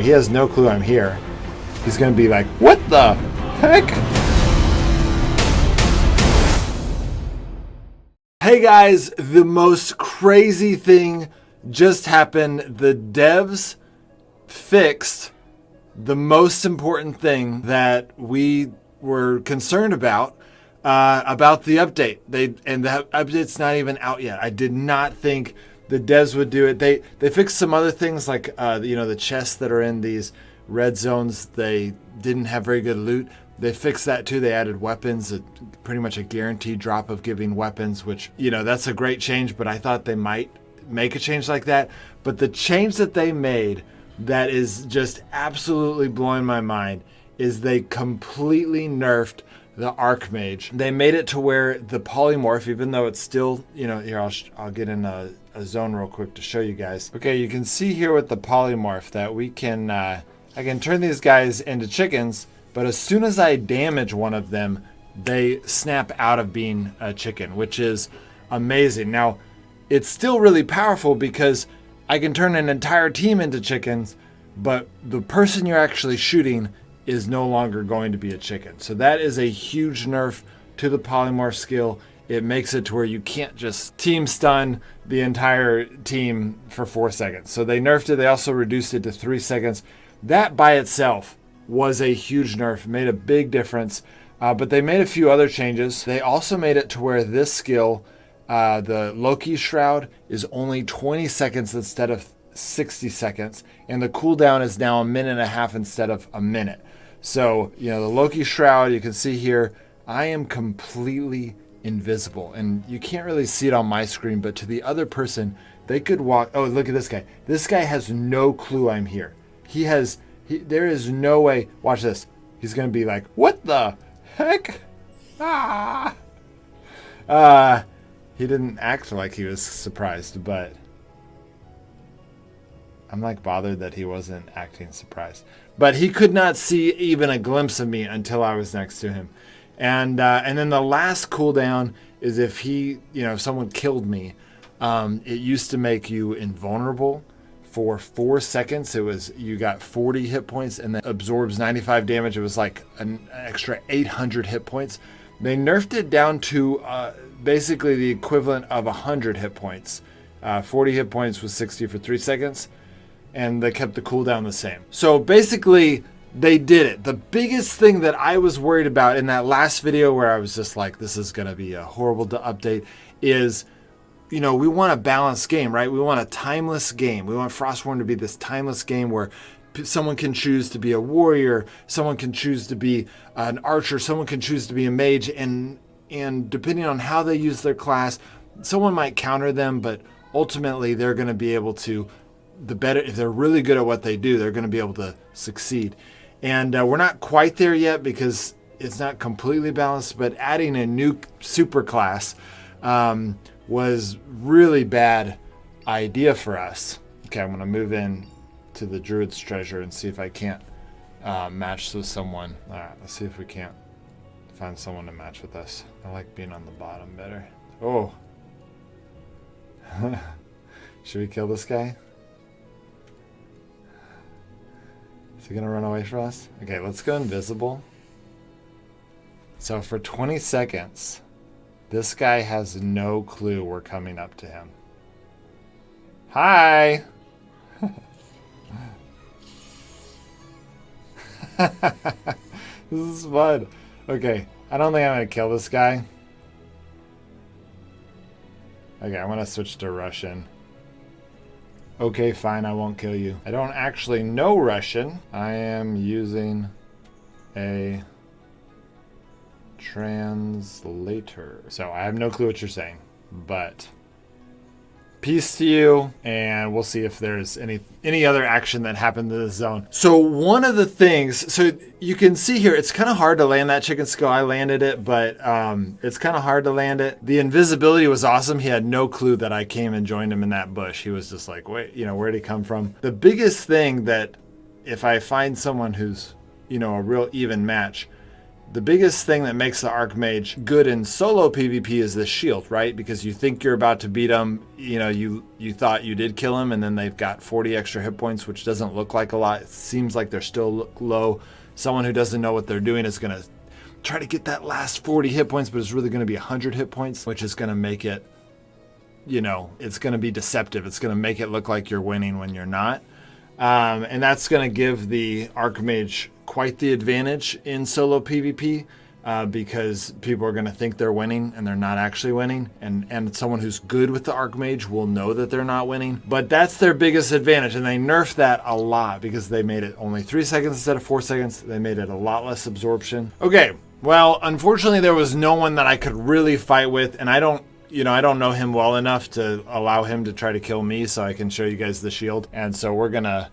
He has no clue I'm here. He's gonna be like, what the heck? Hey guys, the most crazy thing just happened. The devs fixed the most important thing that we were concerned about the update. And the update's not even out yet. I did not think the devs would do it. They fixed some other things like the chests that are in these red zones. They didn't have very good loot. They fixed that too. They added weapons, pretty much a guaranteed drop of giving weapons, which, that's a great change, but I thought they might make a change like that. But the change that they made that is just absolutely blowing my mind is they completely nerfed the Archmage. They made it to where the polymorph, even though it's still, here, I'll get in a zone real quick to show you guys. Okay, you can see here with the polymorph that we can, I can turn these guys into chickens, but as soon as I damage one of them, they snap out of being a chicken, which is amazing. Now, it's still really powerful because I can turn an entire team into chickens, but the person you're actually shooting is no longer going to be a chicken. So that is a huge nerf to the polymorph skill. It makes it to where you can't just team stun the entire team for 4 seconds. So they nerfed it. They also reduced it to 3 seconds. That by itself was a huge nerf, made a big difference. But they made a few other changes. They also made it to where this skill, the Loki Shroud, is only 20 seconds instead of 60 seconds. And the cooldown is now 1.5 minutes instead of a minute. So, the Loki Shroud, you can see here, I am completely invisible. And you can't really see it on my screen, but to the other person, they could walk. Oh, look at this guy. This guy has no clue I'm here. There is no way. Watch this. He's going to be like, what the heck? He didn't act like he was surprised, but I'm like bothered that he wasn't acting surprised. But he could not see even a glimpse of me until I was next to him. And then the last cooldown is if if someone killed me, it used to make you invulnerable for 4 seconds. You got 40 hit points and then absorbs 95 damage. It was like an extra 800 hit points. They nerfed it down to basically the equivalent of 100 hit points. 40 hit points was 60 for 3 seconds. And they kept the cooldown the same. So basically, they did it. The biggest thing that I was worried about in that last video where I was just like, this is going to be a horrible update, is, we want a balanced game, right? We want a timeless game. We want Frostborn to be this timeless game where someone can choose to be a warrior, someone can choose to be an archer, someone can choose to be a mage, and depending on how they use their class, someone might counter them, but ultimately they're going to be able to, if they're really good at what they do, they're going to be able to succeed. And we're not quite there yet because it's not completely balanced, but adding a new super class was really bad idea for us. Okay, I'm going to move in to the Druid's Treasure and see if I can't match with someone. All right, let's see if we can't find someone to match with us. I like being on the bottom better. Oh. Should we kill this guy? Is he going to run away from us? Okay, let's go invisible. So for 20 seconds, this guy has no clue we're coming up to him. Hi! This is fun. Okay, I don't think I'm going to kill this guy. Okay, I'm going to switch to Russian. Okay, fine, I won't kill you. I don't actually know Russian. I am using a translator. So I have no clue what you're saying, but peace to you, and we'll see if there's any other action that happened in this zone. So one of the things, so you can see here, it's kind of hard to land that chicken skull. I landed it, but it's kind of hard to land it. The invisibility was awesome. He had no clue that I came and joined him in that bush. He was just like, wait, where'd he come from? The biggest thing that if I find someone who's, a real even match, the biggest thing that makes the Archmage good in solo PvP is the shield, right? Because you think you're about to beat them, you know, you thought you did kill him, and then they've got 40 extra hit points, which doesn't look like a lot. It seems like they're still low. Someone who doesn't know what they're doing is going to try to get that last 40 hit points, but it's really going to be 100 hit points, which is going to make it, you know, it's going to be deceptive. It's going to make it look like you're winning when you're not. And that's going to give the Archmage quite the advantage in solo PvP because people are going to think they're winning and they're not actually winning. And someone who's good with the Archmage will know that they're not winning. But that's their biggest advantage. And they nerfed that a lot because they made it only 3 seconds instead of 4 seconds. They made it a lot less absorption. Okay, well, unfortunately, there was no one that I could really fight with. And I don't know him well enough to allow him to try to kill me so I can show you guys the shield. And so we're gonna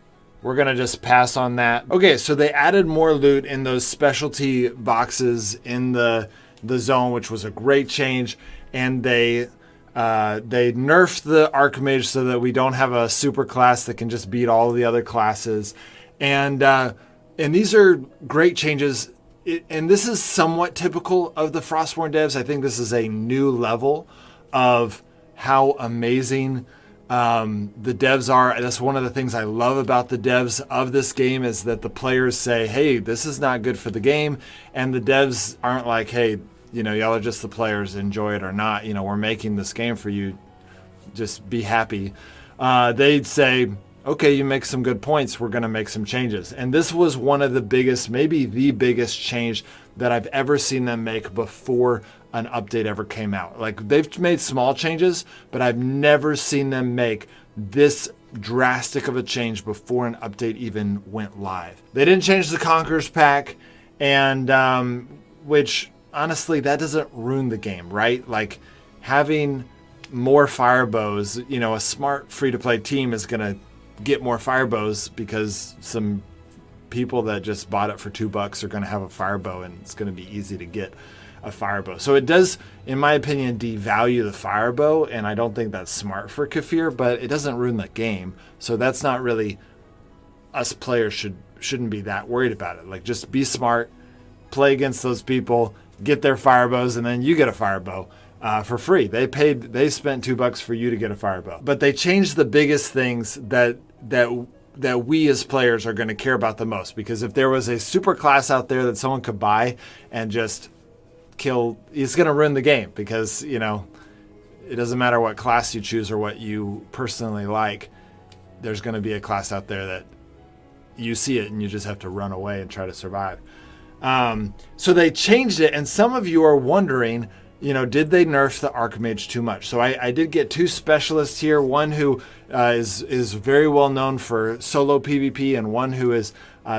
just pass on that. Okay, so they added more loot in those specialty boxes in the zone, which was a great change. And they nerfed the Archmage so that we don't have a super class that can just beat all the other classes. And these are great changes. And this is somewhat typical of the Frostborn devs. I think this is a new level of how amazing the devs are. That's one of the things I love about the devs of this game is that the players say, hey, this is not good for the game. And the devs aren't like, hey, you know, y'all are just the players, enjoy it or not. You know, we're making this game for you. Just be happy. They'd say, okay, you make some good points. We're going to make some changes. And this was one of the biggest, maybe the biggest change that I've ever seen them make before an update ever came out. Like, they've made small changes, but I've never seen them make this drastic of a change before an update even went live. They didn't change the Conquerors pack, and which honestly, that doesn't ruin the game, right? Like, having more fire bows, you know, a smart free-to-play team is going to get more fire bows because some people that just bought it for $2 are going to have a fire bow, and it's going to be easy to get a fire bow. So it does, in my opinion, devalue the fire bow, and I don't think that's smart for Kefir, but it doesn't ruin the game. So that's not really, us players shouldn't be that worried about it. Like, just be smart, play against those people, get their fire bows, and then you get a fire bow for free. They spent $2 for you to get a fire bow. But they changed the biggest things that we as players are going to care about the most, because if there was a super class out there that someone could buy and just kill, it's going to ruin the game, because, you know, it doesn't matter what class you choose or what you personally like. There's going to be a class out there that you see it and you just have to run away and try to survive. So they changed it, and some of you are wondering, you know, did they nerf the Archmage too much? So I did get two specialists here, one who is very well known for solo PvP, and one who is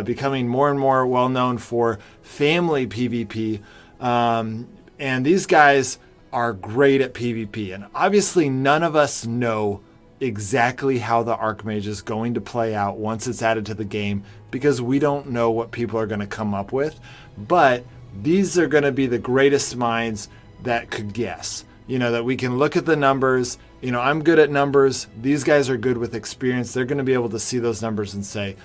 becoming more and more well known for family PvP. And these guys are great at PvP. And obviously none of us know exactly how the Archmage is going to play out once it's added to the game, because we don't know what people are going to come up with. But these are going to be the greatest minds that could guess, you know, that we can look at the numbers. You know, I'm good at numbers. These guys are good with experience. They're going to be able to see those numbers and say,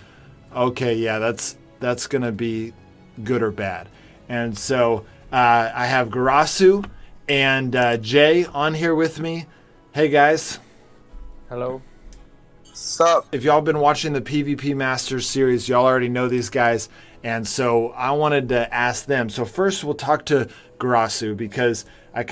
okay, yeah, that's going to be good or bad. And so I have Garasu and Jay on here with me. Hey, guys. Hello. Sup? If y'all been watching the PvP Masters series, y'all already know these guys. And so I wanted to ask them. So first we'll talk to Garasu, because I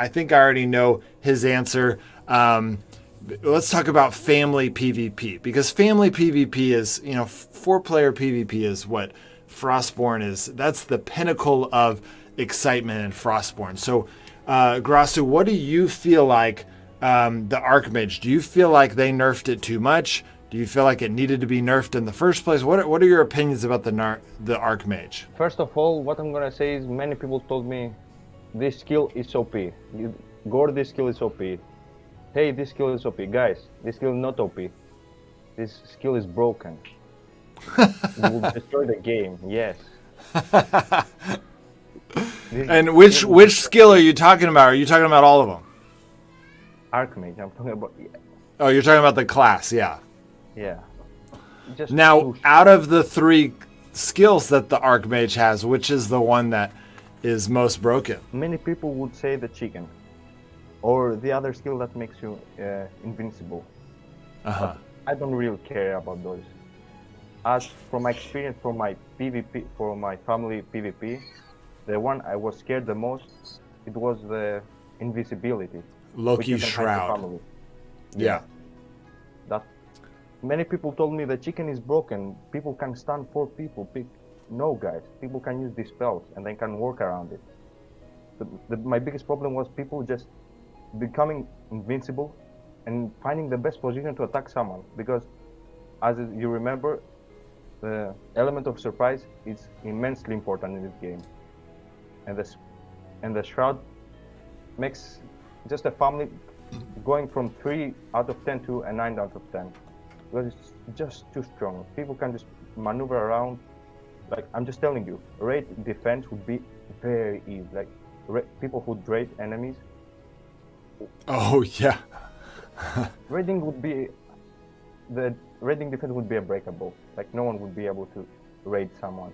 think I already know his answer. Let's talk about family PvP, because family PvP is, you know, 4-player PvP is what Frostborn is. That's the pinnacle of excitement in Frostborn. So Garasu, what do you feel like the Archmage? Do you feel like they nerfed it too much? Do you feel like it needed to be nerfed in the first place? What are your opinions about the Archmage? First of all, what I'm gonna say is, many people told me this skill is OP. Gore, this skill is OP. Hey, this skill is OP. Guys, this skill is not OP. This skill is broken. It will destroy the game. Yes. And which skill are you talking about? Are you talking about all of them? Archmage, I'm talking about. Oh, you're talking about the class, yeah. Yeah. Just now, out of the 3 skills that the Archmage has, which is the one that is most broken? Many people would say the chicken, or the other skill that makes you invincible. Uh-huh. I don't really care about those. As from my experience, for my PvP, for my family PvP, the one I was scared the most, it was the invisibility. Loki which you can hide the Shroud. family. Yeah. That many people told me the chicken is broken. People can stun 4 people. No, guys. People can use these spells and they can work around it. My biggest problem was people just becoming invincible and finding the best position to attack someone. Because, as you remember, the element of surprise is immensely important in this game, and the shroud makes just a family going from 3 out of 10 to a 9 out of 10, because it's just too strong. People can just maneuver around. Like, I'm just telling you, raid defense would be very easy. Like, people who raid enemies, Oh, yeah. raiding would be the raiding defense would be unbreakable. Like, no one would be able to raid someone,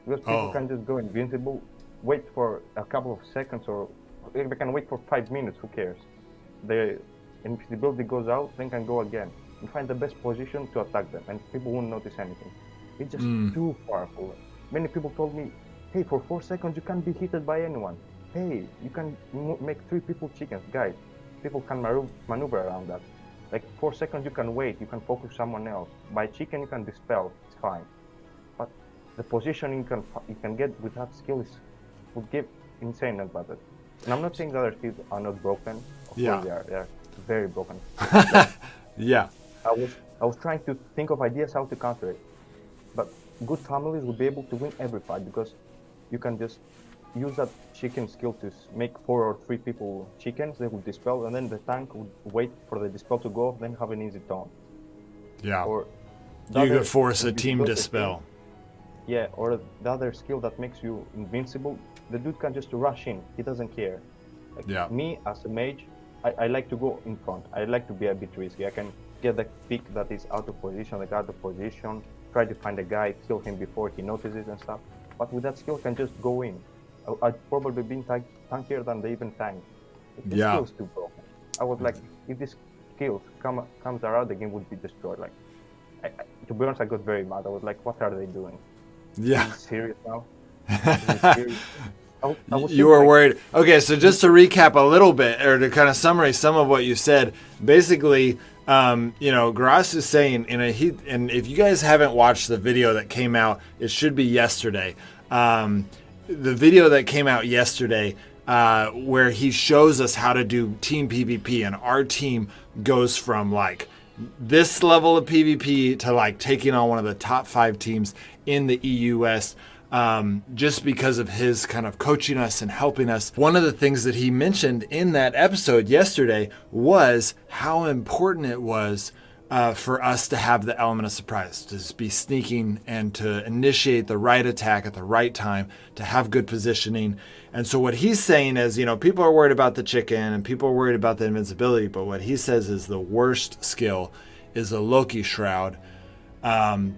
because people Oh. can just go invincible, wait for a couple of seconds, or if they can wait for 5 minutes, who cares? The invisibility goes out, then can go again and find the best position to attack them, and people won't notice anything. It's just too powerful. Many people told me, hey, for 4 seconds you can't be hit by anyone. Hey, you can make 3 people chickens. Guys, people can maneuver around that. Like, 4 seconds you can wait, you can focus someone else. By chicken you can dispel, it's fine. But the positioning you can get with that skill would give insane advantage. And I'm not saying the other skills are not broken. Of Yeah. course they are very broken. Yeah. I was trying to think of ideas how to counter it. But good families would be able to win every fight, because you can just use that chicken skill to make 4 or 3 people chickens. They would dispel, and then the tank would wait for the dispel to go off, then have an easy taunt. Yeah. Or You could force a team dispel. Yeah, or the other skill that makes you invincible, the dude can just rush in. He doesn't care. Like, Yeah. me as a mage, I like to go in front. I like to be a bit risky. I can get the pick that is out of position, like out of position, try to find a guy, kill him before he notices and stuff. But with that skill, I can just go in. I'd probably be tankier than they even tank. The Yeah. skill's too broken. I was like, if this skill comes around, the game would be destroyed. Like, to be honest, I got very mad. I was like, what are they doing? Yeah. Is it serious now? Is it serious? I was You were like, worried. Okay, so just to recap a little bit, or to kind of summarize some of what you said, basically, Garas is saying, and if you guys haven't watched the video that came out, it should be yesterday. The video that came out yesterday, where he shows us how to do team PvP, and our team goes from like this level of PvP to like taking on one of the top 5 teams in the EUS. Just because of his kind of coaching us and helping us. One of the things that he mentioned in that episode yesterday was how important it was for us to have the element of surprise, to just be sneaking and to initiate the right attack at the right time, to have good positioning. And so what he's saying is, people are worried about the chicken and people are worried about the invincibility, but what he says is the worst skill is a Loki Shroud.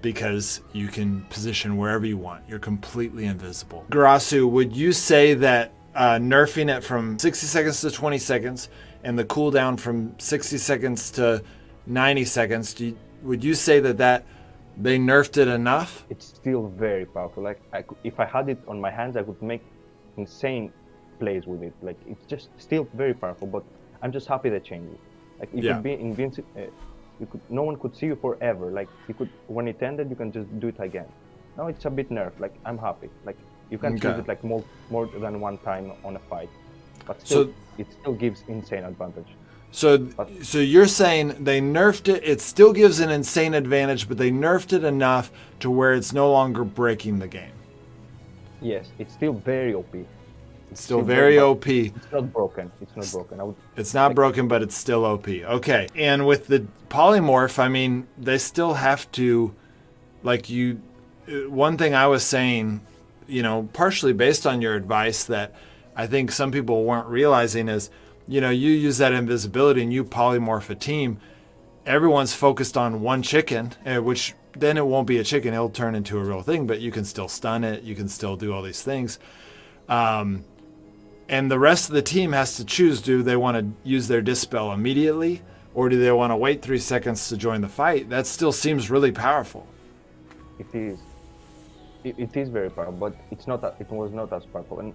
Because you can position wherever you want. You're completely invisible. Garasu, would you say that nerfing it from 60 seconds to 20 seconds and the cooldown from 60 seconds to 90 seconds, would you say that they nerfed it enough? it's still very powerful. Like, if I had it on my hands, I could make insane plays with it. Like, it's just still very powerful, but I'm just happy they changed it. Like, you could be invincible. No one could see you forever. Like, you could, when it ended, you can just do it again. Now it's a bit nerfed. Like, I'm happy. Like, you can use it like more than one time on a fight, but still, it still gives insane advantage. So you're saying they nerfed it. It still gives an insane advantage, but they nerfed it enough to where it's no longer breaking the game. Yes, it's still very OP. It's still very OP. It's not broken. It's not broken. It's not broken, but it's still OP. Okay. And with the polymorph, I mean, they still have to, one thing I was saying, partially based on your advice that I think some people weren't realizing is, you use that invisibility and you polymorph a team. Everyone's focused on one chicken, which then it won't be a chicken. It'll turn into a real thing, but you can still stun it. You can still do all these things. And the rest of the team has to choose, do they want to use their Dispel immediately, or do they want to wait 3 seconds to join the fight? That still seems really powerful. It is. It is very powerful, but it's not. It was not as powerful, and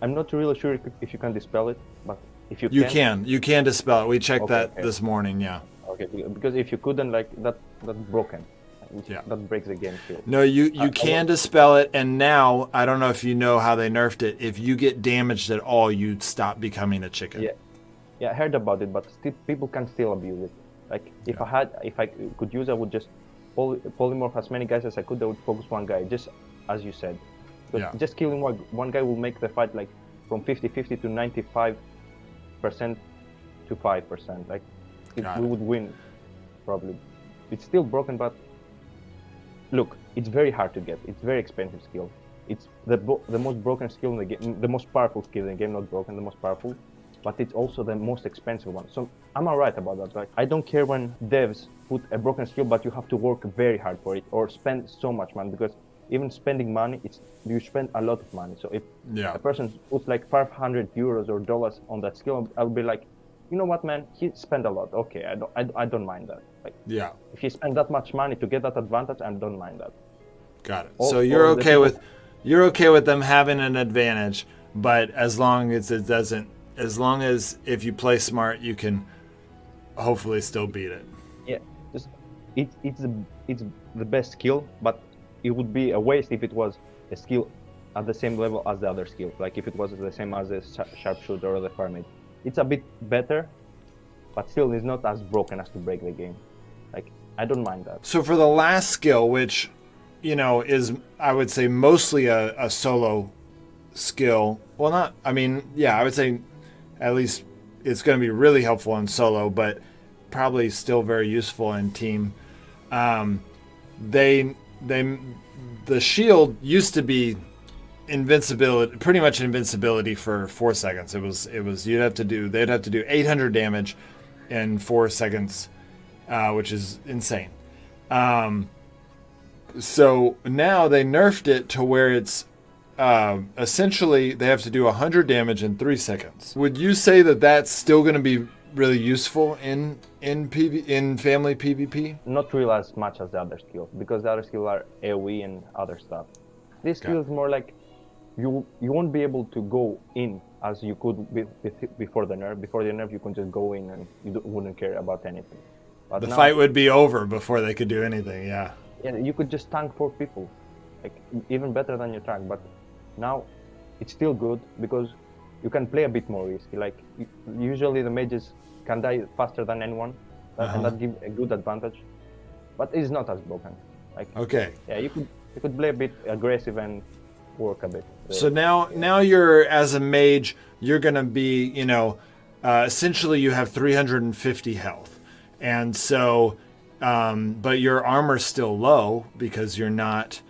I'm not really sure if you can dispel it. But if you can dispel it. We checked Okay. this morning. Yeah. Okay, because if you couldn't, like that's broken. Yeah. That breaks the game field. No, you can dispel it, and now I don't know if you know how they nerfed it. If you get damaged at all, you stop becoming a chicken. Yeah, I heard about it, but still, people can still abuse it. Like if I could use, I would just polymorph as many guys as I could. I would focus one guy, just as you said. But just killing one guy will make the fight like from 50-50 to 95% to 5%. Like we would win, probably. It's still broken, but look, it's very hard to get. It's very expensive skill. It's the most broken skill in the game, the most powerful skill in the game, not broken, the most powerful. But it's also the most expensive one. So am I right about that? Like I don't care when devs put a broken skill, but you have to work very hard for it or spend so much money, because even spending money, you spend a lot of money. So if a person puts like 500 euros or dollars on that skill, I'll be like, you know what, man, he spent a lot. Okay, I don't mind that. Like if he spent that much money to get that advantage, I don't mind that. Got it. So you're okay with them having an advantage, but as long as it doesn't. As long as if you play smart, you can hopefully still beat it. Yeah, it's the best skill, but it would be a waste if it was a skill at the same level as the other skills. Like if it was the same as the sharpshooter or the farmage. It's a bit better, but still it's not as broken as to break the game. Like I don't mind that. So for the last skill, which is I would say mostly a solo skill. Well, I would say. At least it's going to be really helpful in solo, but probably still very useful in team. The shield used to be invincibility, pretty much invincibility for 4 seconds. It was they'd have to do 800 damage in 4 seconds, which is insane. So now they nerfed it to where it's essentially they have to do 100 damage in 3 seconds. Would you say that that's still going to be really useful in family PvP? Not really as much as the other skills, because the other skills are AoE and other stuff. This skill is more like you won't be able to go in as you could before the nerf. Before the nerf, you can just go in and you wouldn't care about anything. But the fight would be over before they could do anything. Yeah, you could just tank 4 people, like even better than your tank. But now it's still good because you can play a bit more risky. Like usually the mages can die faster than anyone, and that gives a good advantage. But it's not as broken. Like you could play a bit aggressive and work a bit. So now you're, as a mage, you're gonna be essentially you have 350 health, and so but your armor's still low because you're not.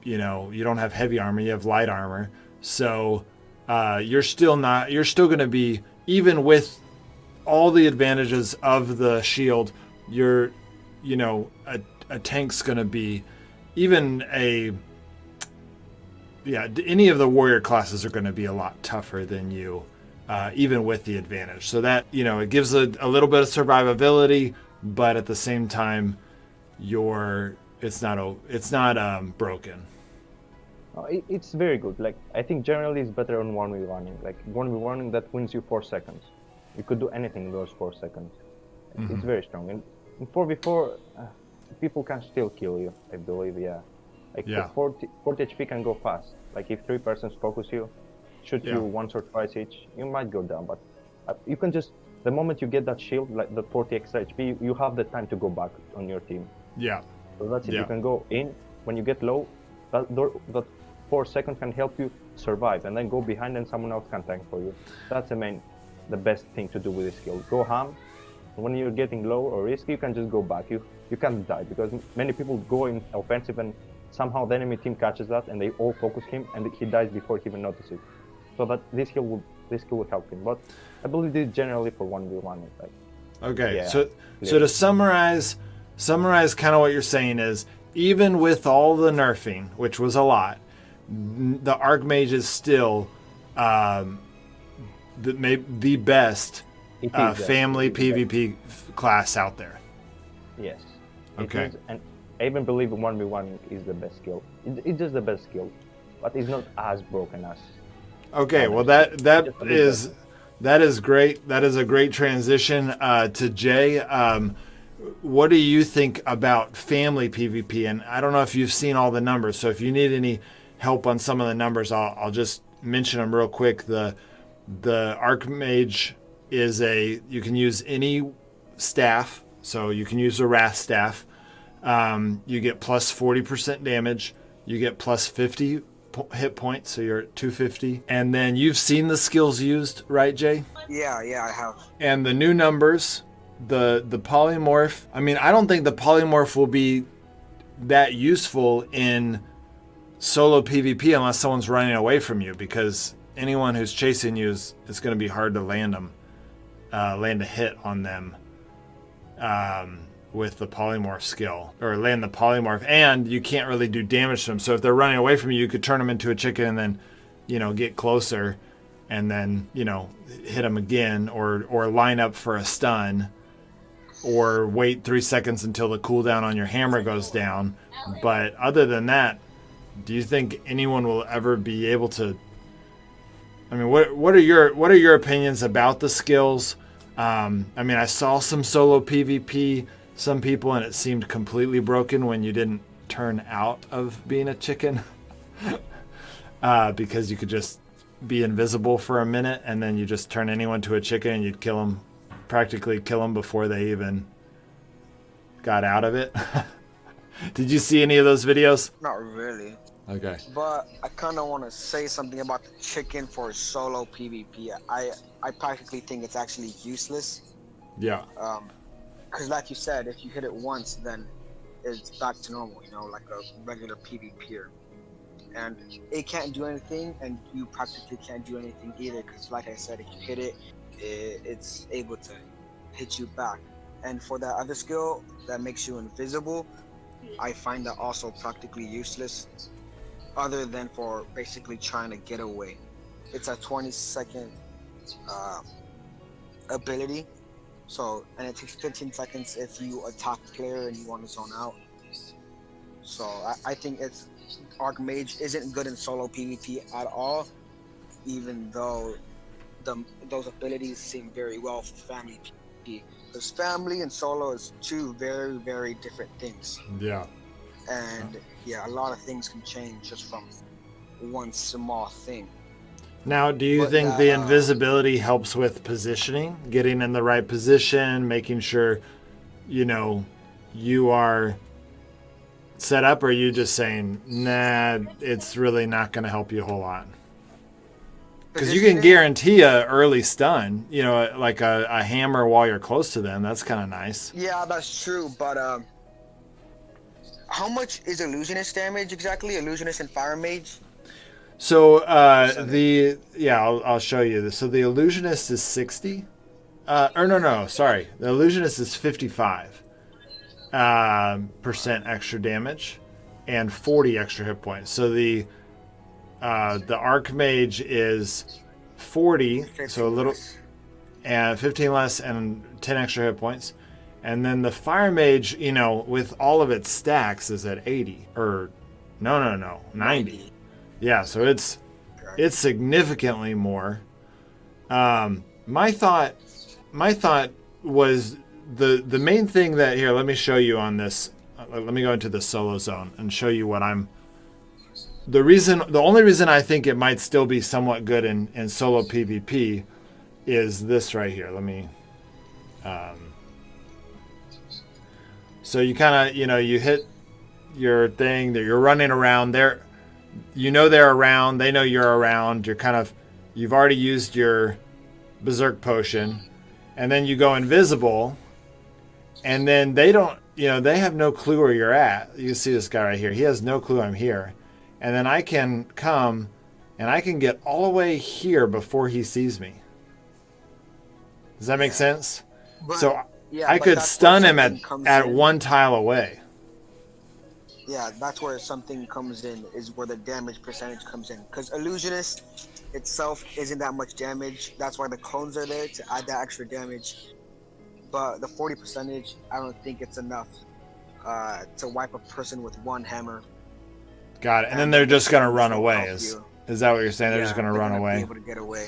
You don't have heavy armor, you have light armor. So you're still going to be, even with all the advantages of the shield, a tank's going to be, any of the warrior classes are going to be a lot tougher than you, even with the advantage. So that, it gives a little bit of survivability, but at the same time, it's not broken. It's very good. Like I think generally it's better on 1v1. Like 1v1 that wins you 4 seconds. You could do anything in those 4 seconds. It's very strong. And in 4v4, people can still kill you, I believe. Like 40 HP can go fast. Like if 3 persons focus you, shoot you once or twice each, you might go down. But you can just, the moment you get that shield, like the 40 extra HP, you have the time to go back on your team. Yeah. So that's it. You can go in when you get low. That 4 seconds can help you survive, and then go behind, and someone else can tank for you. That's the best thing to do with this skill. Go ham. When you're getting low or risky, you can just go back. You can't die because many people go in offensive, and somehow the enemy team catches that, and they all focus him, and he dies before he even notices. So that this skill will help him. But I believe this generally for 1v1. So to summarize kind of what you're saying is, even with all the nerfing, which was a lot, the Archmage is still the best It is, family it is PvP class out there. Yes. Okay. And I even believe 1v1 is the best skill. It's just the best skill, but it's not as broken as. Okay, well that is great. That is a great transition to Jay. What do you think about family PvP? And I don't know if you've seen all the numbers, so if you need any help on some of the numbers, I'll just mention them real quick. The Archmage is you can use any staff, so you can use a Wrath staff. You get plus 40% damage. You get plus 50 hit points, so you're at 250. And then you've seen the skills used, right, Jay? Yeah, I have. And the new numbers, the polymorph. I mean, I don't think the polymorph will be that useful in solo PvP unless someone's running away from you, because anyone who's chasing you it's going to be hard to land a hit on them with the polymorph skill, or land the polymorph, and you can't really do damage to them. So if they're running away from you, you could turn them into a chicken and then, get closer and then, hit them again, or line up for a stun, or wait 3 seconds until the cooldown on your hammer goes down. But other than that, do you think anyone will ever be able to? I mean, what are your opinions about the skills? I mean, I saw some solo PvP, some people, and it seemed completely broken when you didn't turn out of being a chicken because you could just be invisible for a minute, and then you just turn anyone to a chicken and you'd practically kill them before they even got out of it. Did you see any of those videos? Not really. Okay. But I kind of want to say something about the chicken for solo PvP. I practically think it's actually useless. Yeah. Because like you said, if you hit it once, then it's back to normal, like a regular PvPer. And it can't do anything, and you practically can't do anything either, because like I said, if you hit it, it's able to hit you back. And for that other skill that makes you invisible, I find that also practically useless, other than for basically trying to get away. It's a 20-second ability, and it takes 15 seconds if you attack the player and you want to zone out. So I think Archmage isn't good in solo PvP at all, even though those abilities seem very well for family PvP. Because family and solo is two very, very different things. Yeah. And a lot of things can change just from one small thing. Now, do you think the invisibility helps with positioning, getting in the right position, making sure, you are set up, or are you just saying, nah, it's really not going to help you a whole lot? Because you can guarantee a early stun, like a hammer while you're close to them. That's kind of nice. Yeah, that's true. But how much is illusionist damage exactly? Illusionist and fire mage? So I'll show you this. So the illusionist is 60. Sorry. The illusionist is 55 percent extra damage and 40 extra hit points. So the Archmage is 40, so a little, and 15 less and 10 extra hit points. And then the Fire Mage, with all of its stacks, is at 80. Or, no, 90. Yeah, so it's significantly more. My thought was the main thing that, here, let me show you on this. Let me go into the solo zone and show you what the only reason I think it might still be somewhat good in solo PvP is this right here. Let me, so you kind of, you hit your thing that you're running around there. They're around. They know you're around. You've already used your Berserk potion, and then you go invisible, and then they don't, they have no clue where you're at. You can see this guy right here. He has no clue I'm here. And then I can come, and I can get all the way here before he sees me. Does that make sense? I could stun him at one tile away. Yeah, that's where something comes in, is where the damage percentage comes in. Because Illusionist itself isn't that much damage. That's why the clones are there, to add that extra damage. But the 40 percentage, I don't think it's enough to wipe a person with one hammer. Got it. And then they're just going to run will away. help Is you. that what you're saying? They're Yeah, just going to they're run gonna away? Be able to get away.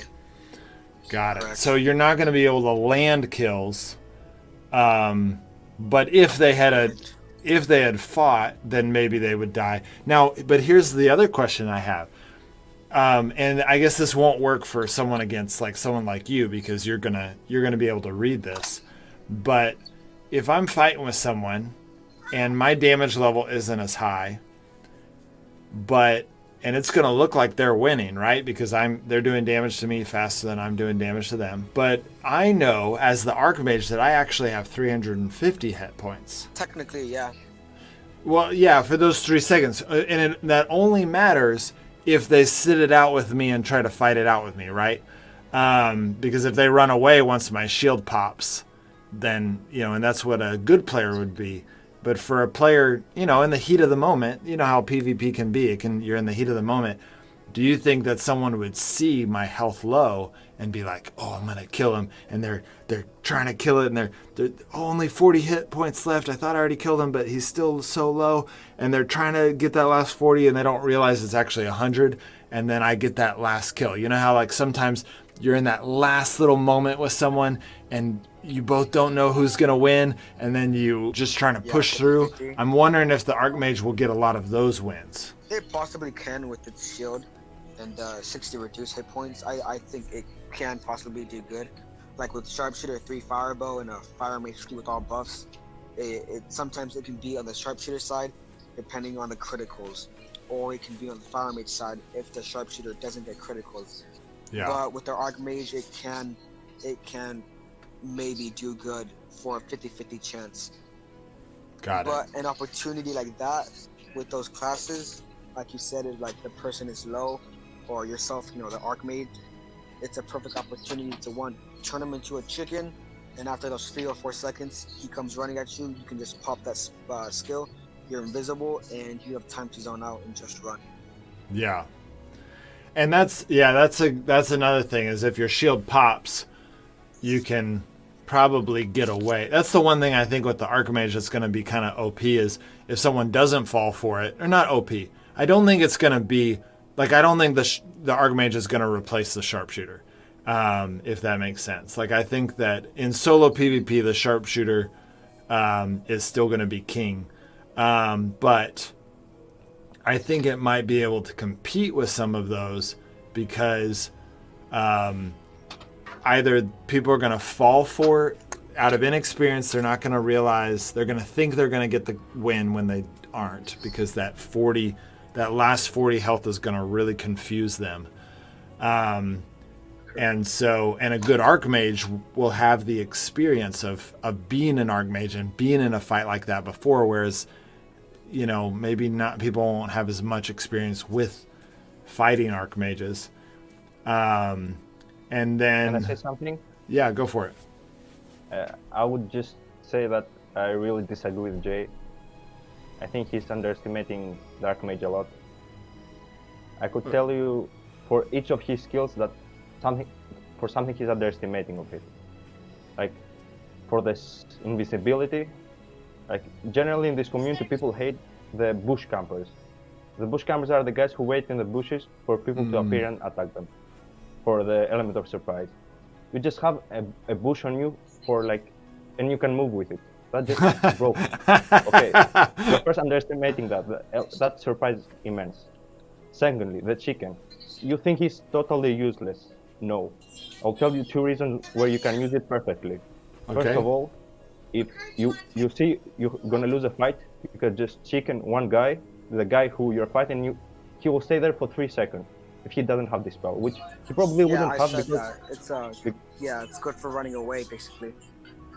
Got it. Correct. So you're not going to be able to land kills. But if they had fought, then maybe they would die. Now, but here's the other question I have. And I guess this won't work for someone against like someone like you, because you're gonna be able to read this. But if I'm fighting with someone and my damage level isn't as high, and it's gonna look like they're winning, right? Because they're doing damage to me faster than I'm doing damage to them. But I know as the Archmage that I actually have 350 hit points. Technically, yeah. Well, yeah, for those 3 seconds. And that only matters if they sit it out with me and try to fight it out with me, right? Because if they run away once my shield pops, then, and that's what a good player would be. But for a player, in the heat of the moment, you know how PvP can be. You're in the heat of the moment. Do you think that someone would see my health low and be like, "Oh, I'm gonna kill him," and they're trying to kill it, and they're only 40 hit points left. I thought I already killed him, but he's still so low, and they're trying to get that last 40, and they don't realize it's actually 100, and then I get that last kill. You know how like sometimes you're in that last little moment with someone, and you both don't know who's going to win, and then you just trying to push through. I'm wondering if the Archmage will get a lot of those wins. It possibly can with its shield and 60 reduced hit points. I think it can possibly do good. Like with Sharpshooter, 3 Firebow, and a Fire Mage 3 with all buffs. Sometimes it can be on the Sharpshooter side, depending on the criticals. Or it can be on the Fire Mage side if the Sharpshooter doesn't get criticals. Yeah. But with the Archmage, it can maybe do good for a 50-50 chance. Got it. But an opportunity like that with those classes, like you said, is like the person is low, or yourself, the Archmage, it's a perfect opportunity to turn him into a chicken, and after those 3 or 4 seconds, he comes running at you. You can just pop that skill. You're invisible, and you have time to zone out and just run. Yeah. And that's another thing, is if your shield pops, you can probably get away. That's the one thing I think with the Archmage that's going to be kind of OP, is if someone doesn't fall for it, or not OP. I don't think it's going to be like, I don't think the Archmage is going to replace the Sharpshooter, if that makes sense. Like, I think that in solo PvP, the Sharpshooter is still going to be king, but I think it might be able to compete with some of those, because either people are going to fall for it out of inexperience. They're not going to realize, they're going to think they're going to get the win when they aren't, because that last 40 health is going to really confuse them. And a good Archmage will have the experience of being an Archmage and being in a fight like that before, whereas, maybe not, people won't have as much experience with fighting Archmages. And then, Can I say something? Yeah, go for it. I would just say that I really disagree with Jay. I think he's underestimating the Archmage a lot. I could tell you for each of his skills that something he's underestimating of it. Like for this invisibility, like generally in this community, people hate the bush campers. The bush campers are the guys who wait in the bushes for people to appear and attack them, for the element of surprise. You just have a bush on you and you can move with it. That just broke. Okay, you're first underestimating that. That surprise is immense. Secondly, the chicken. You think he's totally useless? No. I'll tell you 2 reasons where you can use it perfectly. Okay. First of all, if you see you're gonna lose a fight, you can just chicken one guy, the guy who you're fighting, he will stay there for 3 seconds if he doesn't have this spell, which he probably wouldn't have because that. It's good for running away, basically.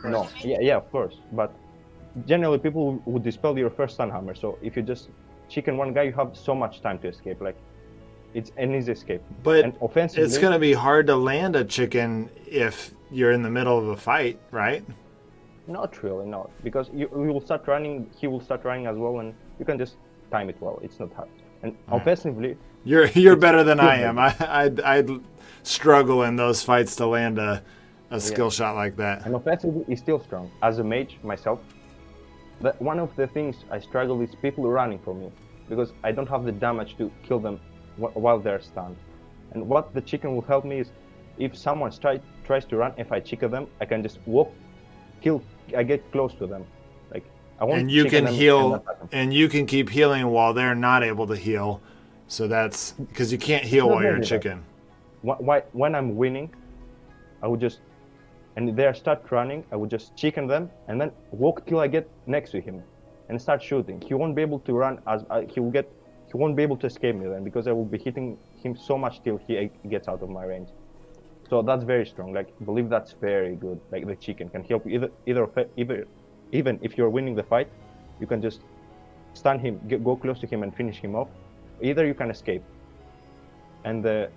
No, yeah, of course, but generally people would dispel your first Sunhammer. So if you just chicken one guy, you have so much time to escape. Like, it's an easy escape. But and offensively, it's going to be hard to land a chicken if you're in the middle of a fight, right? Not really, no, because you will start running. He will start running as well, and you can just time it well. It's not hard. And offensively, You're better than I am. I'd struggle in those fights to land a skill shot like that. and offensively is still strong. As a mage myself, one of the things I struggle is people running from me, because I don't have the damage to kill them while they're stunned. And what the chicken will help me is, if someone tries to run, if I chicken them, I can just walk, kill. I get close to them, like I won't. And you chicken can them heal, and and you can keep healing while they're not able to heal. So that's because you can't heal while you're a chicken. When I'm winning, I would just, and they start running, I would just chicken them and then walk till I get next to him, and start shooting. He won't be able to run as he won't be able to escape me then, because I will be hitting him so much till he gets out of my range. So that's very strong. Like, I believe that's very good. Like, the chicken can help you even if you're winning the fight, you can just stun him, go close to him and finish him off. Either you can escape. And the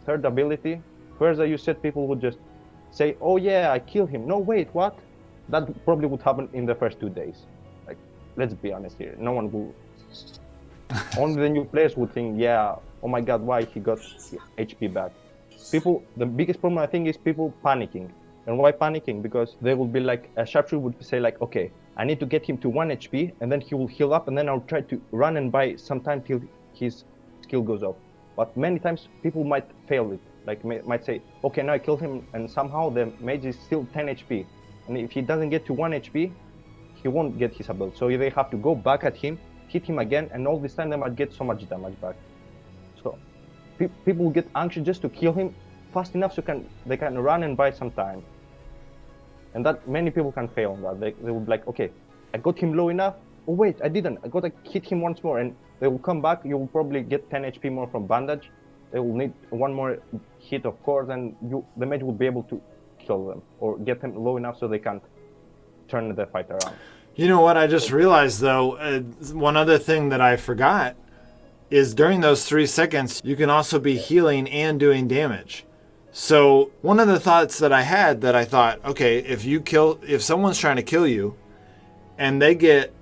third ability, first that you said, people would just say, oh yeah, I killed him. No, wait, what? That probably would happen in the first 2 days. Like, let's be honest here. No one will. Only the new players would think, yeah, oh my god, why he got HP back. The biggest problem I think is people panicking. And why panicking? Because they will be like, a sharpshooter would say like, okay, I need to get him to 1 HP, and then he will heal up, and then I'll try to run and buy some time till his skill goes up. But many times people might fail it. Like, might say, okay, now I killed him, and somehow the mage is still 10 HP. And if he doesn't get to 1 HP, he won't get his ability. So they have to go back at him, hit him again, and all this time they might get so much damage back. So people get anxious just to kill him fast enough so they can run and buy some time. And that many people can fail on that. They will be like, okay, I got him low enough. Oh wait, I didn't. I gotta hit him once more, and they will come back. You will probably get 10 HP more from bandage. They will need one more hit, of course, and the mage will be able to kill them or get them low enough so they can't turn the fight around. You know what? I just realized though, one other thing that I forgot is during those 3 seconds, you can also be healing and doing damage. So one of the thoughts that I had that I thought, okay, if someone's trying to kill you and they get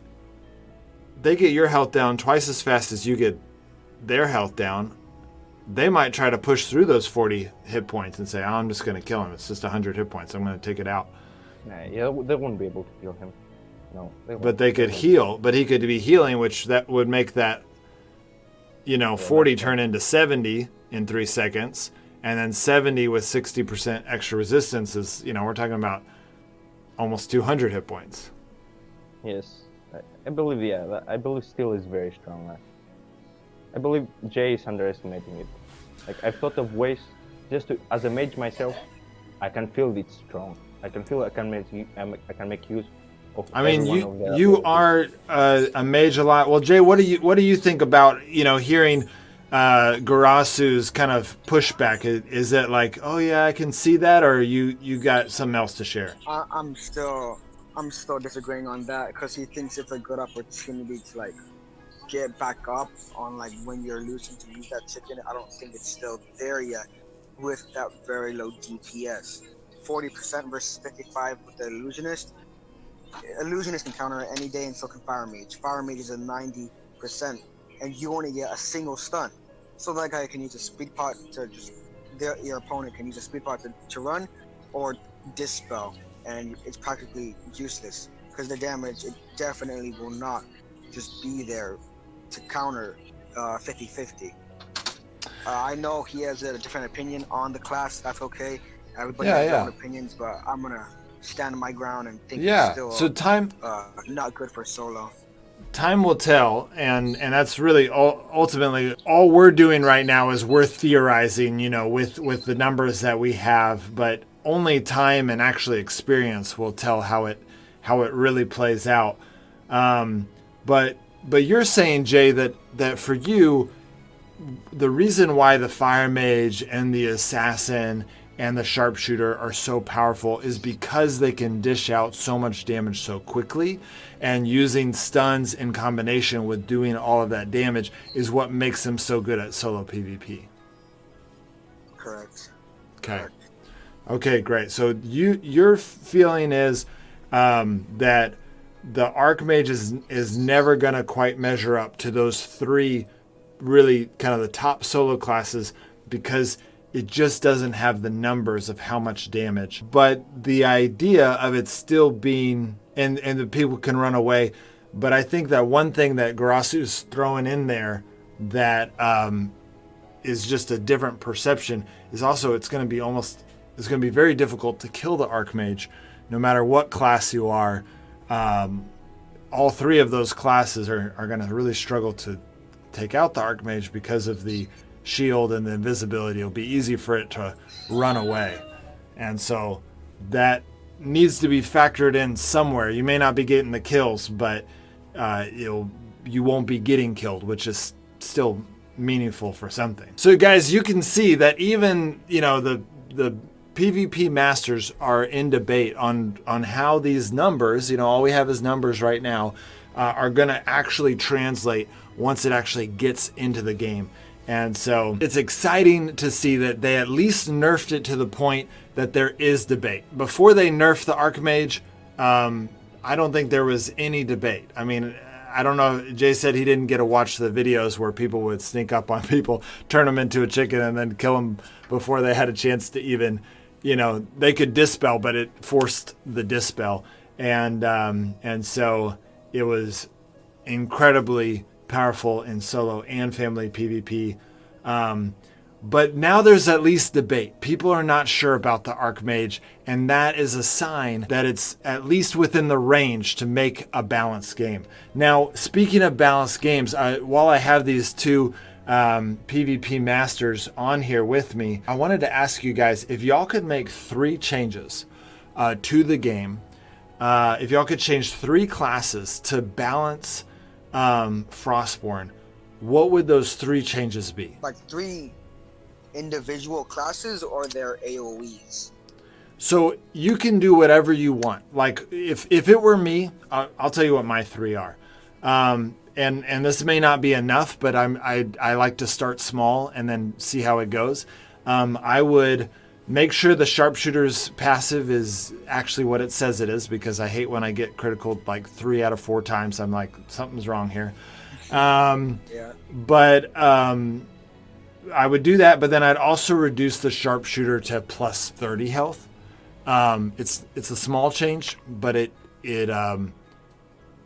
your health down twice as fast as you get their health down, they might try to push through those 40 hit points and say, oh, I'm just going to kill him. It's just 100 hit points. I'm going to take it out. Nah, yeah, they won't be able to kill him. No. But they could heal. But he could be healing, which that would make that, 40 turn into 70 in 3 seconds. And then 70 with 60% extra resistance is, we're talking about almost 200 hit points. Yes. I believe steel is very strong. I believe Jay is underestimating it. Like, I've thought of ways just to, as a mage myself, I can feel it's strong. I can feel I can make use of. I mean, you are a mage a lot. Well, Jay, what do you think about hearing Garasu's kind of pushback? Is it like, oh yeah, I can see that, or you got something else to share? I'm still disagreeing on that, because he thinks it's a good opportunity to like get back up on like when you're losing to use that chicken. I don't think it's still there yet with that very low DPS. 40% versus 55 with the illusionist. Illusionist can counter any day, and so can Fire Mage. Fire Mage is a 90%, and you only get a single stun. So that guy can use a speed pot to just, your opponent can use a speed pot to run, or dispel, and it's practically useless because the damage, it definitely will not just be there to counter 50-50. I know he has a different opinion on the class. That's okay. Everybody has their own opinions, but I'm gonna stand my ground and think it's still not good for solo. Time will tell, and that's really ultimately all we're doing right now is we're theorizing, with the numbers that we have, but only time and actually experience will tell how it really plays out. But you're saying, Jay, that for you, the reason why the Fire Mage and the Assassin and the Sharpshooter are so powerful is because they can dish out so much damage so quickly, and using stuns in combination with doing all of that damage is what makes them so good at solo PvP. Correct. Okay. Correct. Okay, great. So your feeling is that the Archmage is never going to quite measure up to those three really kind of the top solo classes because it just doesn't have the numbers of how much damage. But the idea of it still being, and the people can run away. But I think that one thing that Garasu's throwing in there that is just a different perception is also it's going to be very difficult to kill the Archmage no matter what class you are. All three of those classes are going to really struggle to take out the Archmage because of the shield and the invisibility. It'll be easy for it to run away. And so that needs to be factored in somewhere. You may not be getting the kills, but you won't be getting killed, which is still meaningful for something. So guys, you can see that even, the PvP masters are in debate on how these numbers, all we have is numbers right now, are going to actually translate once it actually gets into the game. And so it's exciting to see that they at least nerfed it to the point that there is debate. Before they nerfed the Archmage, I don't think there was any debate. I mean, I don't know. Jay said he didn't get to watch the videos where people would sneak up on people, turn them into a chicken, and then kill them before they had a chance to even, they could dispel, but it forced the dispel. And so it was incredibly powerful in solo and family PvP. But now there's at least debate. People are not sure about the Archmage, and that is a sign that it's at least within the range to make a balanced game. Now, speaking of balanced games, while I have these two PvP masters on here with me, I wanted to ask you guys if y'all could make 3 changes to the game. If y'all could change 3 classes to balance Frostborn, what would those 3 changes be? Like 3 individual classes or their AoEs? So you can do whatever you want. Like if it were me, I'll tell you what my 3 are. And this may not be enough, but I like to start small and then see how it goes. I would make sure the sharpshooter's passive is actually what it says it is, because I hate when I get critical like 3 out of 4 times. I'm like, something's wrong here. Yeah. But I would do that, but then I'd also reduce the sharpshooter to plus 30 health. It's a small change, but it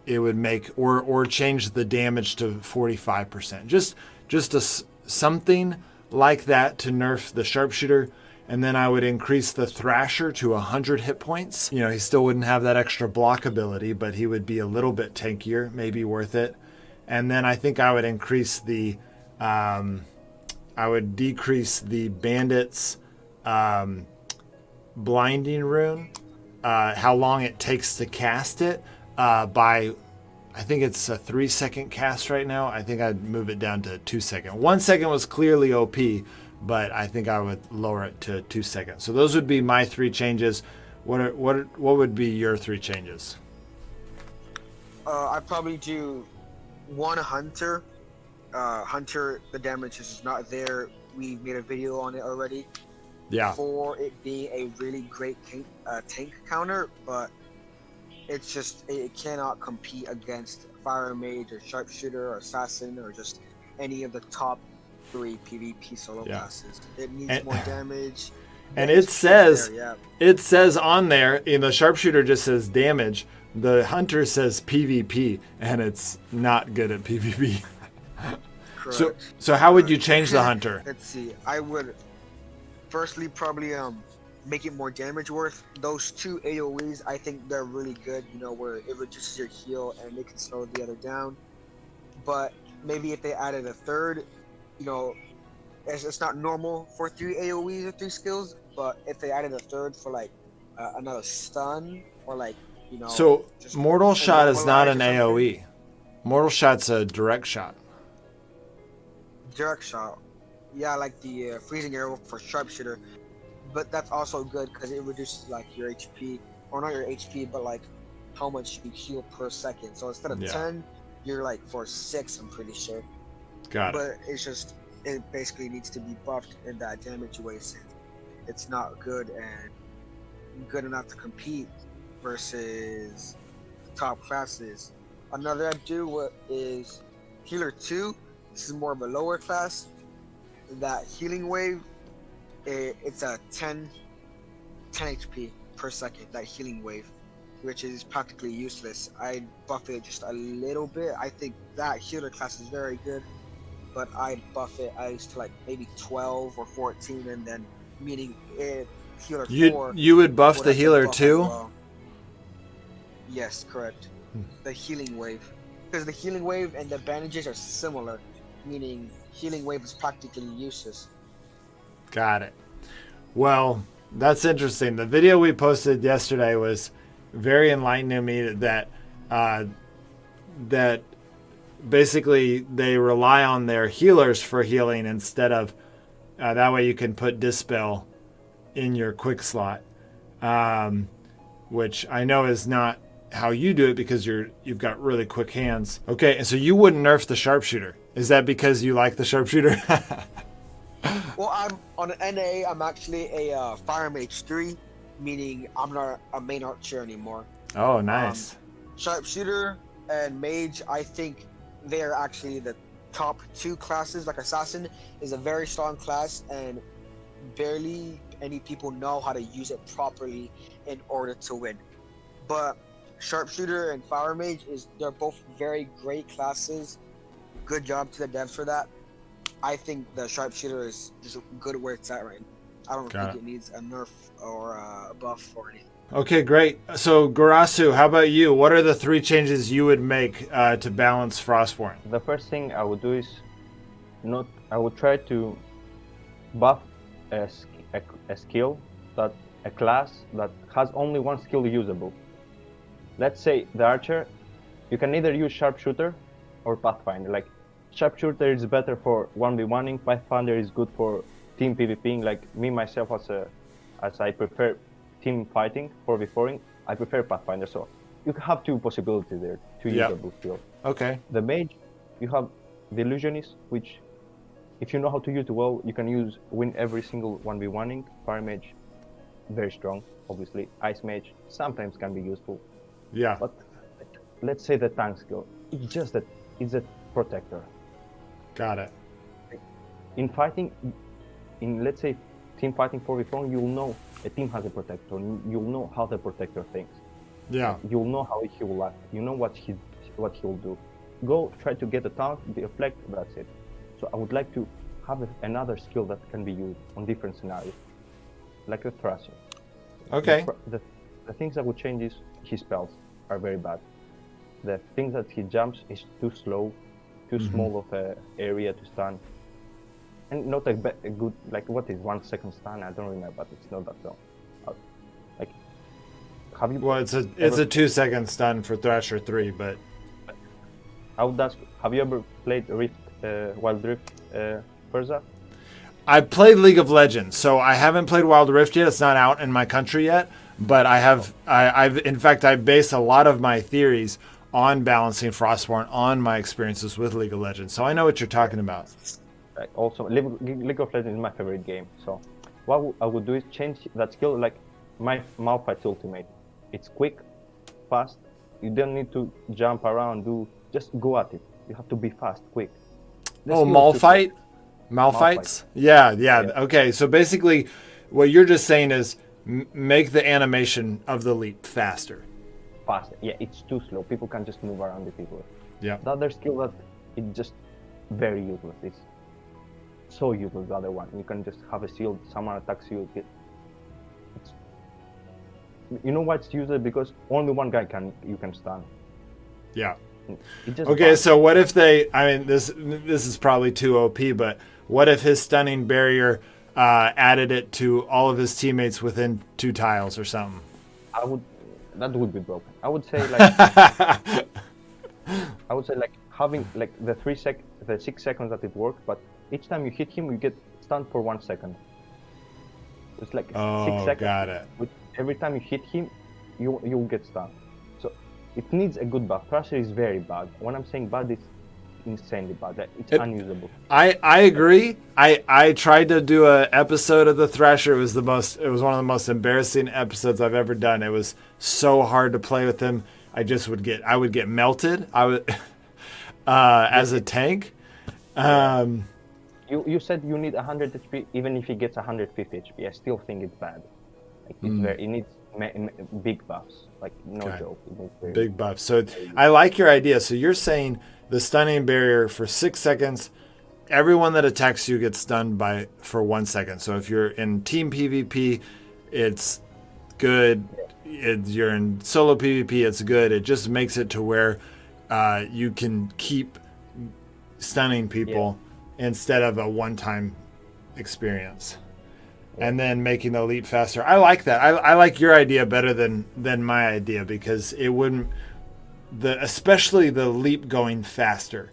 would make or change the damage to 45%. Just something like that to nerf the sharpshooter. And then I would increase the Thrasher to 100 hit points. He still wouldn't have that extra block ability, but he would be a little bit tankier, maybe worth it. And then I think I would increase the, I would decrease the Bandit's blinding rune, how long it takes to cast it, by, I think it's a 3-second cast right now. I think I'd move it down to 2 seconds. 1 second was clearly OP, but I think I would lower it to 2 seconds. So those would be my 3 changes. What would be your 3 changes? I'd probably do 1 Hunter. Hunter, the damage is just not there. We made a video on it already. Yeah. For it being a really great tank counter, but it's just, it cannot compete against Fire Mage or Sharpshooter or Assassin or just any of the top 3 PvP solo classes. It needs more damage. And it says on there, the Sharpshooter just says damage. The Hunter says PvP, and it's not good at PvP. So how would you change the Hunter? Let's see. I would firstly probably make it more damage worth. Those 2 AoEs, I think they're really good, where it reduces your heal and it can slow the other down. But maybe if they added a 3rd, it's not normal for 3 AoEs or 3 skills, but if they added a 3rd for like another stun or like, So Mortal Shot is not an AoE. Mortal Shot's a direct shot. Direct shot. Yeah, like the freezing arrow for Sharpshooter. But that's also good because it reduces like your HP, or not your HP, but like how much you heal per second. So instead of 10, you're like for 6, I'm pretty sure. Got it. But it's just, it basically needs to be buffed in that damage way, since it's not good and good enough to compete versus top classes. Another I do is Healer 2. This is more of a lower class. That Healing Wave, it's a 10 HP per second, that Healing Wave, which is practically useless. I buff it just a little bit. I think that healer class is very good, but I'd buff it as to like maybe 12 or 14, and then meaning healer 4. You would buff the healer too? Well. Yes, correct. The Healing Wave. Because the Healing Wave and the bandages are similar, meaning Healing Wave is practically useless. Got it. Well, that's interesting. The video we posted yesterday was very enlightening to me that that basically they rely on their healers for healing instead of that way you can put Dispel in your quick slot, which I know is not how you do it because you've got really quick hands. Okay, and so you wouldn't nerf the sharpshooter. Is that because you like the sharpshooter? Well, I'm on an NA. I'm actually a Fire Mage 3, meaning I'm not a main archer anymore. Oh, nice. Sharpshooter and Mage, I think they are actually the top 2 classes. Like Assassin is a very strong class, and barely any people know how to use it properly in order to win. But Sharpshooter and Fire Mage, they're both very great classes. Good job to the devs for that. I think the Sharpshooter is just good where it's at right now. I don't think it needs a nerf or a buff or anything. Okay, great. So, Garasu, how about you? What are the 3 changes you would make to balance Frostborn? The first thing I would do is I would try to buff a skill, a class that has only one skill usable. Let's say the archer, you can either use Sharpshooter or Pathfinder. Like Sharpshooter is better for 1v1ing, Pathfinder is good for team PvPing. Like me myself, as I prefer team fighting, 4v4ing, I prefer Pathfinder. So you have 2 possibilities there, 2 usable skills. Okay. The Mage, you have the Illusionist, which if you know how to use it well, you can win every single 1v1ing. Fire Mage, very strong, obviously. Ice Mage sometimes can be useful. Yeah. But let's say the tank skill, it's a protector. Got it. In fighting, let's say team fighting 4v4, you'll know a team has a protector. You'll know how the protector thinks. Yeah. You'll know how he will act. You know what he'll do. Go try to get a tank, deflect. That's it. So I would like to have another skill that can be used on different scenarios, like a Thrasher. Okay. The things I would change is his spells are very bad. The things that he jumps is too slow, too small of an area to stun, and not a good, like, what is 1 second stun? I don't remember, but it's not that long. Like, have you? Well, it's a 2-second stun for Thrasher 3, but I would ask, have you ever played Rift, Wild Rift, Perza? I played League of Legends, so I haven't played Wild Rift yet. It's not out in my country yet, but in fact, I base a lot of my theories on balancing Frostborn on my experiences with League of Legends. So I know what you're talking about. Also, League of Legends is my favorite game. So what I would do is change that skill, like my Malphite's ultimate. It's quick, fast. You don't need to jump around, just go at it. You have to be fast, quick. Malphite? Malphites? Yeah. Okay, so basically what you're just saying is make the animation of the leap faster. Faster. Yeah, it's too slow. People can just move around the people. Yeah. The other skill that it's just very useless. It's so useless, the other one. You can just have a shield, someone attacks you. You know why it's useless? Because only one guy you can stun. Yeah. Okay, so what if this is probably too OP, but what if his stunning barrier added it to all of his teammates within 2 tiles or something? That would be broken. I would say like having like the 6 seconds that it works, but each time you hit him, you get stunned for 1 second. It's like 6 seconds. Got it. Every time you hit him, you'll get stunned. So it needs a good buff. Thrasher is very bad. When I'm saying bad, it's insanely bad. It's unusable. I agree. I tried to do an episode of the Thrasher. It was one of the most embarrassing episodes I've ever done. It was so hard to play with him. I would get melted. I would as a tank. You said you need 100 HP, even if he gets 150 HP. I still think it's bad. Like it needs big buffs. Like no joke. It needs big buffs. So I like your idea. So you're saying the stunning barrier for 6 seconds. Everyone that attacks you gets stunned for 1 second. So if you're in team PvP, it's good. You're in solo PvP, it's good. It just makes it to where you can keep stunning people instead of a one-time experience. And then making the leap faster. I like that. I like your idea better than my idea, because it wouldn't especially the leap going faster.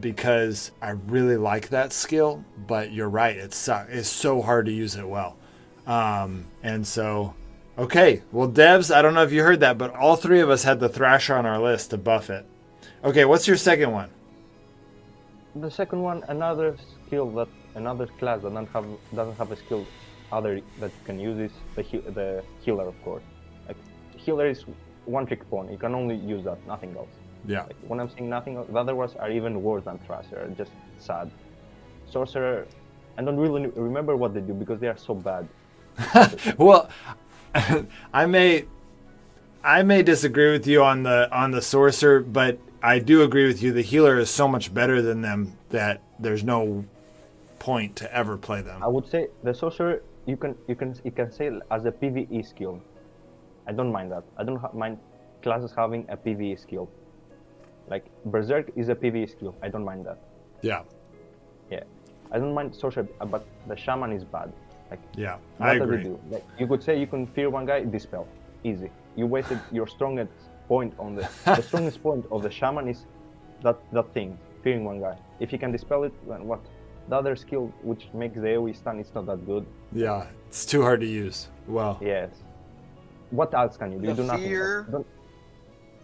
Because I really like that skill, but you're right, it's so hard to use it well. And so, okay, well, Devs, I don't know if you heard that, but all three of us had the Thrasher on our list to buff it. Okay, what's your second one? The second one, another class that doesn't have a skill other that you can use is the healer, of course. Like, healer is one trick pony. You can only use that, nothing else. Yeah. Like, when I'm saying nothing else, the other ones are even worse than Thrasher, just sad. Sorcerer, I don't really remember what they do because they are so bad. Well, I may disagree with you on the sorcerer, but I do agree with you. The healer is so much better than them that there's no point to ever play them. I would say the sorcerer you can say as a PvE skill. I don't mind that. I don't mind classes having a PvE skill. Like Berserk is a PvE skill. I don't mind that. Yeah. Yeah. I don't mind sorcerer, but the shaman is bad. Like, yeah, I agree. What does it do? Like, you could say you can fear one guy, dispel, easy. You wasted your strongest point on the strongest point of the shaman is that thing, fearing one guy. If you can dispel it, then what? The other skill, which makes the AoE stun, it's not that good. Yeah, it's too hard to use. Well. Yes. What else can you do? You do nothing.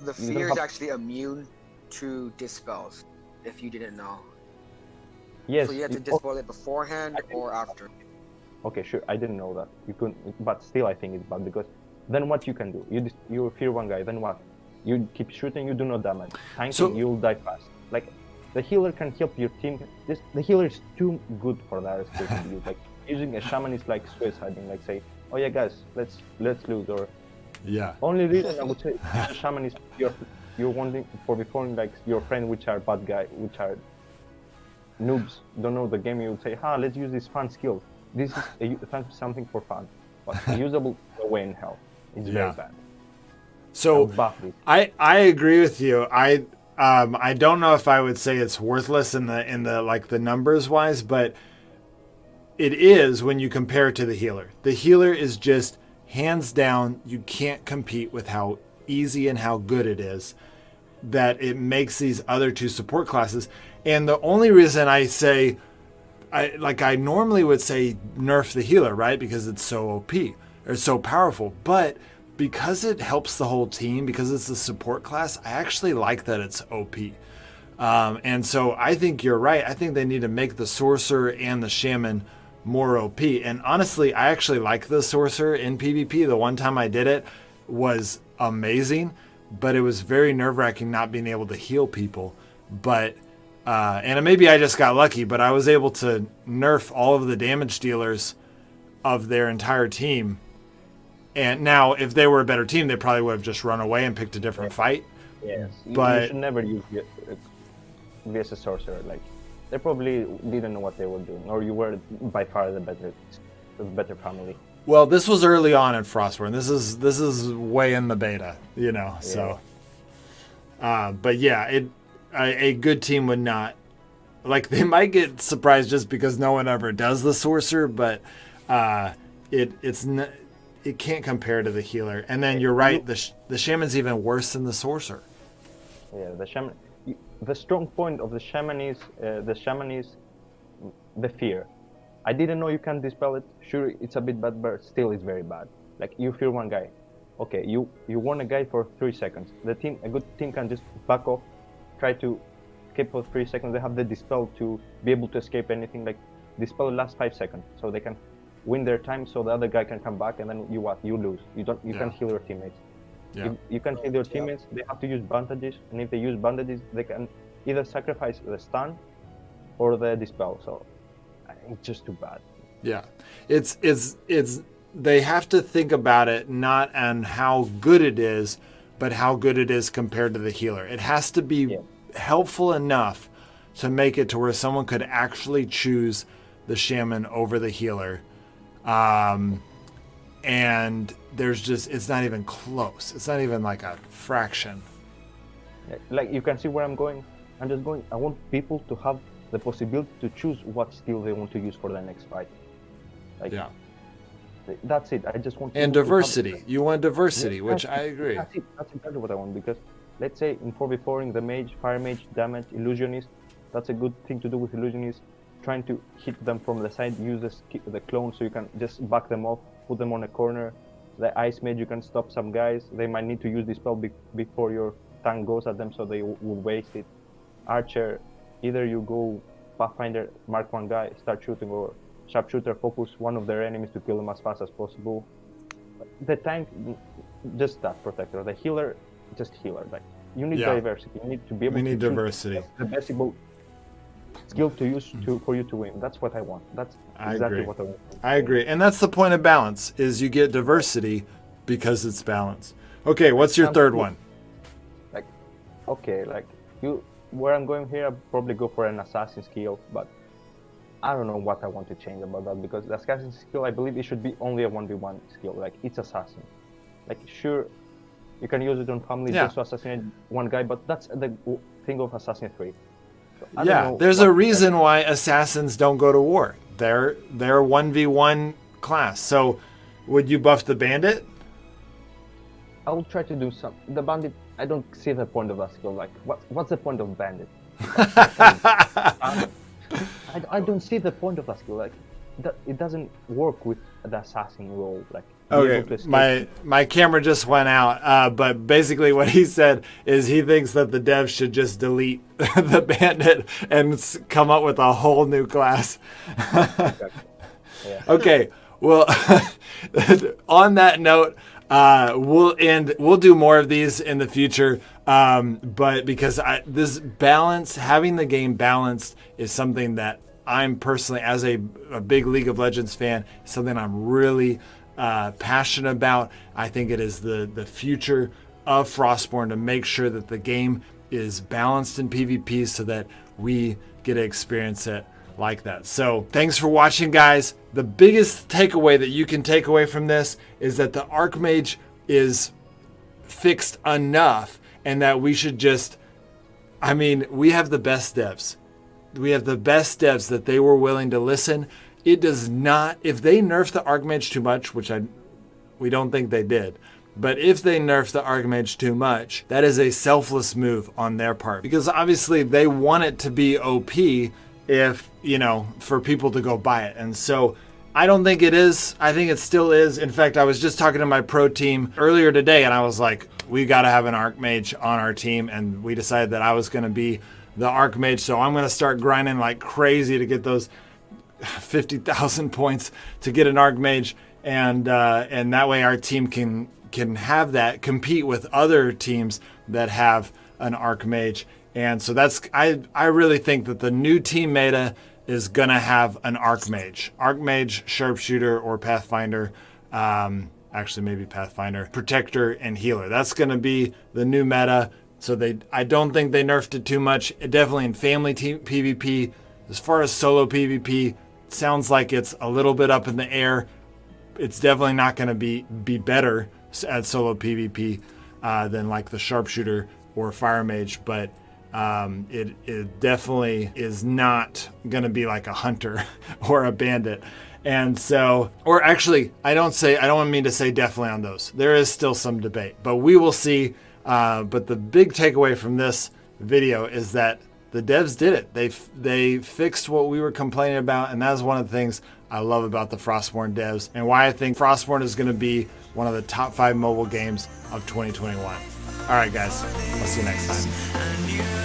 The fear is actually immune to dispels, if you didn't know. Yes. So you have to dispel it beforehand or after. Okay, sure. I didn't know that. You couldn't, but still, I think it's bad because then what you can do? You fear one guy. Then what? You keep shooting. You do no damage. Tanking, you'll die fast. Like the healer can help your team. The healer is too good for that aspect. Like using a shaman is like suiciding. Like say, oh yeah, guys, let's lose. Or only reason I would say shaman is you're wanting for before like your friend, which are bad guy, which are noobs, don't know the game. You would say, let's use this fun skill. This is something for fun, but usable away in hell. It's very bad. So I agree with you. I don't know if I would say it's worthless in the like the numbers wise, but it is when you compare it to the healer. The healer is just hands down. You can't compete with how easy and how good it is that it makes these other two support classes. And the only reason I say, I normally would say nerf the healer, right? Because it's so OP or so powerful. But because it helps the whole team, because it's a support class, I actually like that it's OP. And so I think you're right. I think they need to make the sorcerer and the shaman more OP. And honestly, I actually like the sorcerer in PvP. The one time I did it was amazing, but it was very nerve-wracking not being able to heal people. But and maybe I just got lucky, but I was able to nerf all of the damage dealers of their entire team. And now, if they were a better team, they probably would have just run away and picked a different fight. Yes, but you should never use VS Sorcerer. Like, they probably didn't know what they were doing, or you were by far the better family. Well, this was early on in Frostborn. This is way in the beta, you know. Yeah. So, but yeah, a good team would not, like, they might get surprised just because no one ever does the sorcerer, but it can't compare to the healer. And then you're right, the shaman's even worse than the sorcerer. Yeah, the shaman. The strong point of the shaman is the fear. I didn't know you can dispel it. Sure, it's a bit bad, but still it's very bad. Like, you fear one guy. Okay, you want a guy for 3 seconds. A good team can just back off, try to escape for 3 seconds. They have the dispel to be able to escape anything. Like, dispel lasts 5 seconds, so they can win their time, so the other guy can come back, and then you lose. You can't heal your teammates. Yeah. If you can see their teammates, they have to use bandages, and if they use bandages, they can either sacrifice the stun or the dispel. So it's just too bad. Yeah. It's they have to think about it not on how good it is, but how good it is compared to the healer. It has to be helpful enough to make it to where someone could actually choose the shaman over the healer. And there's just, it's not even close. It's not even like a fraction. Like you can see where I'm going. I'm just going, I want people to have the possibility to choose what skill they want to use for the next fight. Like, yeah. That's it. I just want and diversity. You want diversity, which I agree. That's it. That's exactly what I want. Because let's say in 4v4ing the mage, fire mage, damage, illusionist, that's a good thing to do with illusionist. Trying to hit them from the side, use the clone so you can just back them off, put them on a corner. The ice mage, you can stop some guys. They might need to use this spell before your tank goes at them, so they will waste it. Archer, either you go Pathfinder, mark one guy, start shooting, or sharpshooter, focus one of their enemies to kill them as fast as possible. The tank, just that protector. The healer, just healer. Like you need diversity. You need to be able. We need to diversity. The best skill to use for you to win. That's what I want. That's exactly what I want. I agree, and that's the point of balance: is you get diversity because it's balanced. Okay, what's your third one? Like, okay, like where I'm going here, I'll probably go for an assassin skill, but I don't know what I want to change about that, because the assassin skill, I believe it should be only a 1v1 skill. Like it's assassin. Like sure, you can use it on families just to assassinate one guy, but that's the thing of Assassin 3. So there's a reason why assassins don't go to war. They're 1v1 class. So would you buff the bandit? I will try to do some. The bandit, I don't see the point of that skill. Like, what's the point of bandit? I don't see the point of that skill. Like, it doesn't work with the assassin role. Like, okay, my camera just went out. But basically, what he said is he thinks that the devs should just delete the bandit and come up with a whole new class. Okay, well, on that note. We'll do more of these in the future, but because this balance, having the game balanced, is something that I'm personally, as a big League of Legends fan, something I'm really passionate about. I think it is the future of Frostborn to make sure that the game is balanced in PvP so that we get to experience it like that. So thanks for watching, guys. The biggest takeaway that you can take away from this is that the Archmage is fixed enough, and that we should just, we have the best devs. We have the best devs that they were willing to listen. It does not, if they nerf the Archmage too much, which we don't think they did, but if they nerf the Archmage too much, that is a selfless move on their part, because obviously they want it to be OP if, for people to go buy it. And so I don't think it is. I think it still is. In fact, I was just talking to my pro team earlier today, and I was like, we got to have an Archmage on our team. And we decided that I was going to be the Archmage. So I'm going to start grinding like crazy to get those 50,000 points to get an Archmage. And that way our team can have that, compete with other teams that have an Archmage. And so I really think that the new team meta is going to have an Archmage. Archmage, Sharpshooter, or Pathfinder. Actually, maybe Pathfinder. Protector and Healer. That's going to be the new meta. So I don't think they nerfed it too much. Definitely in family team PvP. As far as solo PvP, it sounds like it's a little bit up in the air. It's definitely not going to be better at solo PvP than like the Sharpshooter or Fire Mage, but it definitely is not going to be like a hunter or a bandit. And so, or actually, I don't mean to say definitely on those. There is still some debate, but we will see. But the big takeaway from this video is that the devs did it. They fixed what we were complaining about, and that's one of the things I love about the Frostborn devs, and why I think Frostborn is going to be one of the top 5 mobile games of 2021. All right, guys. I'll see you next time.